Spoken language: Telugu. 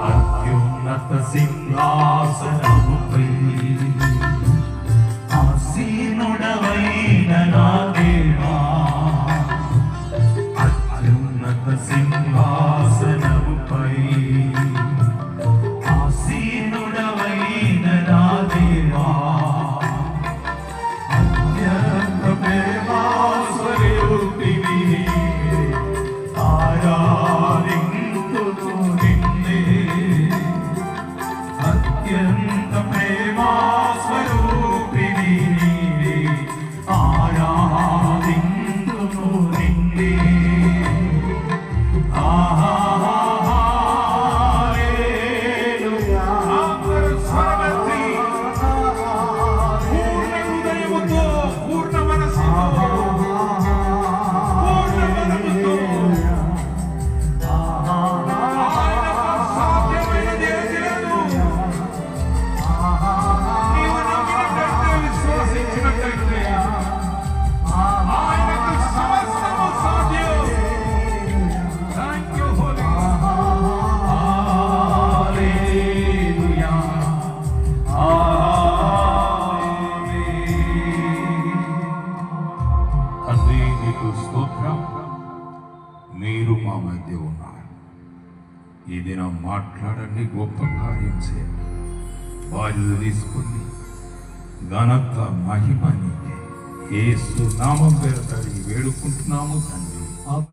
అత్యున్నత సింహాసనముపై ఆసీనుడవైన నా దేవా, అత్యున్నత సింహాసనముపై ఆసీనుడవైన నా దేవా, అత్యంత ప్రేమా స్వరూపిణి ఆరాధింతును నిన్నే, అత్యంత ప్రేమా స్వరూపిణి ఆరాధింతును నిన్నే. స్తోత్రం, మీరు మా మధ్య ఉన్నారు. ఈ దినం మాట్లాడండి, గొప్ప కార్యం చేయండి. బాధ్యత తీసుకుని ఘనత మహిమ నీకే. యేసు నామం పేరట వేడుకుంటున్నాము తండ్రి.